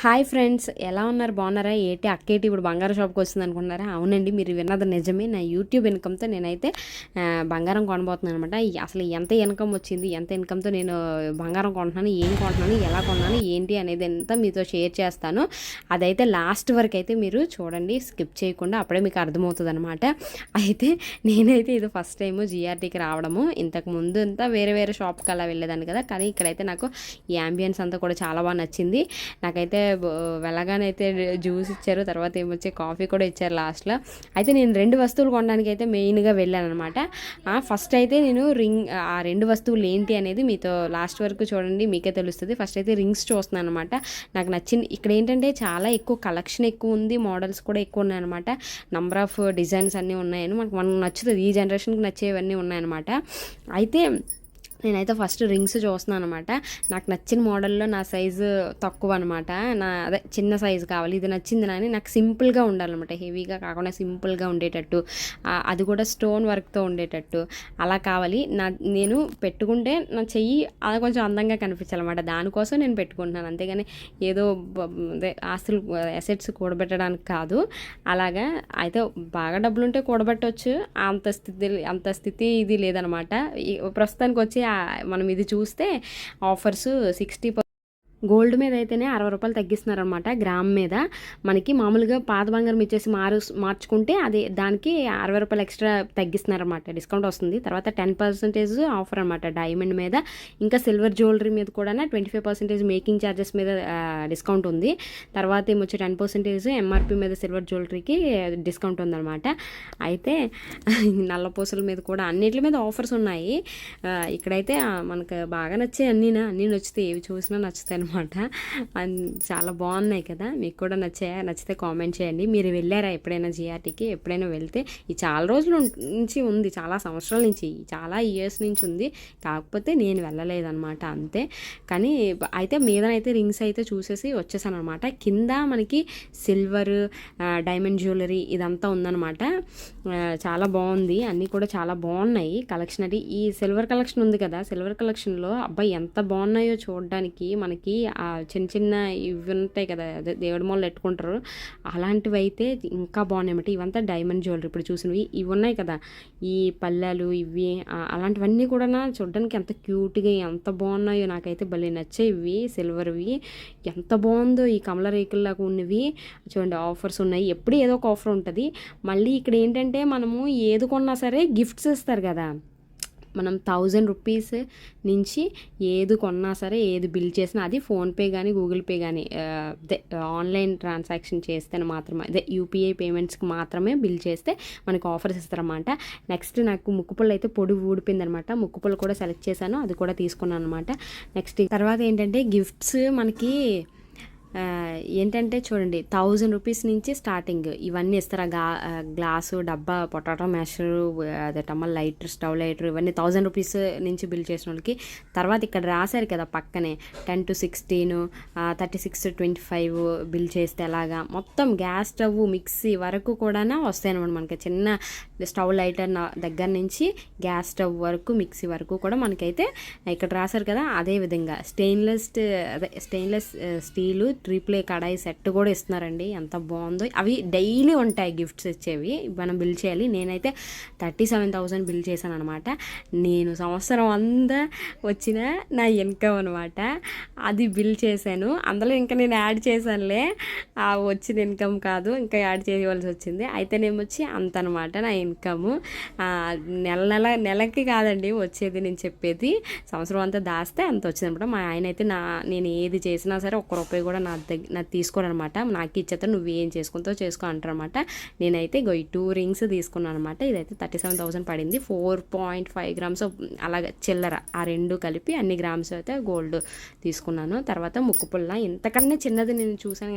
Hi friends, ఎలా ఉన్నారు? బాగున్నారా? అక్కేటి ఇప్పుడు బంగారం షాప్కి వస్తుంది అనుకుంటున్నారా? అవునండి, మీరు విన్నది నిజమే. నా యూట్యూబ్ ఇన్కమ్తో నేనైతే బంగారం కొనబోతున్నాను అనమాట. అసలు ఎంత ఇన్కమ్ వచ్చింది, ఎంత ఇన్కమ్తో నేను బంగారం కొంటున్నాను, ఏం కొంటున్నాను, ఎలా కొన్నాను, ఏంటి అనేది అంతా మీతో షేర్ చేస్తాను. అదైతే లాస్ట్ వరకు అయితే మీరు చూడండి, స్కిప్ చేయకుండా, అప్పుడే మీకు అర్థమవుతుంది అనమాట. అయితే నేనైతే ఇది ఫస్ట్ టైము జిఆర్టీకి రావడము. ఇంతకు ముందు అంతా వేరే వేరే షాప్కి అలా వెళ్ళేదాన్ని కదా, కానీ ఇక్కడైతే నాకు ఈ యాంబియన్స్ అంతా కూడా చాలా బాగా నచ్చింది. నాకైతే వెళ్ళగానే అయితే జ్యూస్ ఇచ్చారు, తర్వాత ఏమొచ్చే కాఫీ కూడా ఇచ్చారు లాస్ట్లో. అయితే నేను 2 వస్తువులు కొనడానికి అయితే మెయిన్గా వెళ్ళాను అనమాట. ఫస్ట్ అయితే నేను ఆ 2 వస్తువులు ఏంటి అనేది మీతో లాస్ట్ వరకు చూడండి, మీకే తెలుస్తుంది. ఫస్ట్ అయితే రింగ్స్ చూస్తున్నాను అనమాట. నాకు నచ్చింది. ఇక్కడ ఏంటంటే చాలా ఎక్కువ కలెక్షన్ ఎక్కువ ఉంది, మోడల్స్ కూడా ఎక్కువ ఉన్నాయన్నమాట. నంబర్ ఆఫ్ డిజైన్స్ అన్నీ ఉన్నాయని మనకు నచ్చుతుంది, ఈ జనరేషన్కి నచ్చేవన్నీ ఉన్నాయన్నమాట. అయితే నేనైతే ఫస్ట్ రింగ్స్ చూస్తున్నాను అనమాట. నాకు నచ్చిన మోడల్లో నా సైజు తక్కువ అనమాట, అదే చిన్న సైజు కావాలి. ఇది నచ్చింది కానీ నాకు సింపుల్గా ఉండాలన్నమాట, హెవీగా కాకుండా సింపుల్గా ఉండేటట్టు, అది కూడా స్టోన్ వర్క్తో ఉండేటట్టు అలా కావాలి. నేను పెట్టుకుంటే నా చెయ్యి అది కొంచెం అందంగా కనిపించాలన్నమాట. దానికోసం నేను పెట్టుకుంటున్నాను, అంతేగాని ఏదో అదే ఆస్తులు అసెట్స్ కూడబెట్టడానికి కాదు. అలాగా అయితే బాగా డబ్బులు ఉంటే కూడబెట్టవచ్చు, అంత స్థితి ఇది లేదనమాట. ప్రస్తుతానికి వచ్చి మనం ఇది చూస్తే ఆఫర్స్ 60% గోల్డ్ మీద అయితేనే 60 రూపాయలు తగ్గిస్తున్నారనమాట గ్రామ్ మీద. మనకి మామూలుగా పాత బంగారం ఇచ్చేసి మార్చుకుంటే అది దానికి 60 రూపాయలు ఎక్స్ట్రా తగ్గిస్తున్నారనమాట, డిస్కౌంట్ వస్తుంది. తర్వాత 10% ఆఫర్ అనమాట డైమండ్ మీద. ఇంకా సిల్వర్ జ్యువెలరీ మీద కూడా 25% మేకింగ్ ఛార్జెస్ మీద డిస్కౌంట్ ఉంది. తర్వాత ఏమొచ్చి 10% ఎంఆర్పి మీద సిల్వర్ జ్యువెలరీకి డిస్కౌంట్ ఉందన్నమాట. అయితే నల్లపూసల మీద కూడా అన్నిటి మీద ఆఫర్స్ ఉన్నాయి. ఇక్కడైతే మనకు బాగా నచ్చాయి, అన్నీ నచ్చుతాయి, ఏవి చూసినా నచ్చుతాయి అనమాట. చాలా బాగున్నాయి కదా, మీకు కూడా నచ్చితే కామెంట్ చేయండి. మీరు వెళ్ళారా ఎప్పుడైనా జిఆర్టీకి? ఎప్పుడైనా వెళ్తే ఈ చాలా రోజుల నుంచి ఉంది, చాలా సంవత్సరాల నుంచి, చాలా ఇయర్స్ నుంచి ఉంది. కాకపోతే నేను వెళ్ళలేదన్నమాట అంతే. కానీ అయితే మీదనైతే రింగ్స్ అయితే చూసేసి వచ్చేసాను అనమాట. కింద మనకి సిల్వర్ డైమండ్ జ్యువెలరీ ఇదంతా ఉందన్నమాట. చాలా బాగుంది, అన్నీ కూడా చాలా బాగున్నాయి కలెక్షన్. అది ఈ సిల్వర్ కలెక్షన్ ఉంది కదా, సిల్వర్ కలెక్షన్లో అబ్బాయి ఎంత బాగున్నాయో చూడడానికి. మనకి ఆ చిన్న చిన్న ఇవి ఉంటాయి కదా, అదే దేవుడి మూలలు పెట్టుకుంటారు, అలాంటివి అయితే ఇంకా బాగున్నాయి అన్నమాట. ఇవంతా డైమండ్ జ్యువెలరీ ఇప్పుడు చూసినవి ఇవి ఉన్నాయి కదా, ఈ పల్లెలు ఇవి అలాంటివన్నీ కూడా చూడడానికి ఎంత క్యూట్గా ఎంత బాగున్నాయో. నాకైతే భలే నచ్చాయి ఇవి సిల్వర్వి. ఎంత బాగుందో ఈ కమల రేకుల్లాగా ఉన్నవి చూడండి. ఆఫర్స్ ఉన్నాయి, ఎప్పుడు ఏదో ఒక ఆఫర్ ఉంటుంది. మళ్ళీ ఇక్కడ ఏంటంటే మనము ఏది కొన్నా సరే గిఫ్ట్స్ ఇస్తారు కదా. మనం 1000 రూపీస్ నుంచి ఏది కొన్నా సరే, ఏది బిల్ చేసినా, అది ఫోన్పే కానీ గూగుల్ పే కానీ అదే ఆన్లైన్ ట్రాన్సాక్షన్ చేస్తేనే మాత్రమే, అదే యూపీఐ పేమెంట్స్కి మాత్రమే బిల్ చేస్తే మనకు ఆఫర్స్ ఇస్తారన్నమాట. నెక్స్ట్ నాకు ముక్కుపుల్ల అయితే పొడి ఊడిపోయిందనమాట, ముక్కుపుల్ల కూడా సెలెక్ట్ చేశాను, అది కూడా తీసుకున్నాను అనమాట. నెక్స్ట్ తర్వాత ఏంటంటే గిఫ్ట్స్ మనకి ఏంటంటే చూడండి, 1000 రూపీస్ నుంచి స్టార్టింగ్ ఇవన్నీ ఇస్తారు. గ్లాసు డబ్బా, పొటాటో మ్యాషరు, అదేటమ్మ లైటర్, స్టవ్ లైటర్, ఇవన్నీ 1000 రూపీస్ నుంచి బిల్ చేసిన వాళ్ళకి. తర్వాత ఇక్కడ రాశారు కదా పక్కనే 10 to 16, 36 to 25 బిల్ చేస్తే అలాగా మొత్తం గ్యాస్ స్టవ్, మిక్సీ వరకు కూడా వస్తాయి అనమాట. మనకి చిన్న స్టవ్ లైటర్ దగ్గర నుంచి గ్యాస్ స్టవ్ వరకు, మిక్సీ వరకు కూడా మనకైతే ఇక్కడ రాశారు కదా. అదేవిధంగా స్టెయిన్లెస్ స్టీలు ట్రిప్లే కడాయి సెట్ కూడా ఇస్తున్నారండి, ఎంత బాగుందో. అవి డైలీ ఉంటాయి గిఫ్ట్స్ ఇచ్చేవి, మనం బిల్ చేయాలి. నేనైతే 37,000 బిల్ చేశాను అనమాట. నేను సంవత్సరం అంతా వచ్చిన నా ఇన్కమ్ అనమాట, అది బిల్ చేశాను. అందులో ఇంకా నేను యాడ్ చేశానులే, ఆ వచ్చిన ఇన్కమ్ కాదు, ఇంకా యాడ్ చేయవలసి వచ్చింది. అయితే నేను వచ్చి అంత అనమాట నా ఇన్కము. నెలకి కాదండి వచ్చేది, నేను చెప్పేది సంవత్సరం అంతా దాస్తే అంత వచ్చింది అనమాట. మా ఆయన అయితే నేను ఏది చేసినా సరే ఒక్క రూపాయి కూడా నాకు తీసుకోరనమాట. నాకు ఇచ్చేత నువ్వు ఏం చేసుకుంటావు చేసుకో అంటారనమాట. నేనైతే ఈ 2 రింగ్స్ తీసుకున్నాను అనమాట. ఇదైతే 37,000 పడింది. 4.5 గ్రామ్స్ అలాగ చిల్లర, ఆ 2 కలిపి అన్ని గ్రామ్స్ అయితే గోల్డ్ తీసుకున్నాను. తర్వాత ముక్కుపుల్ల ఇంతకన్నా చిన్నది నేను చూసాను.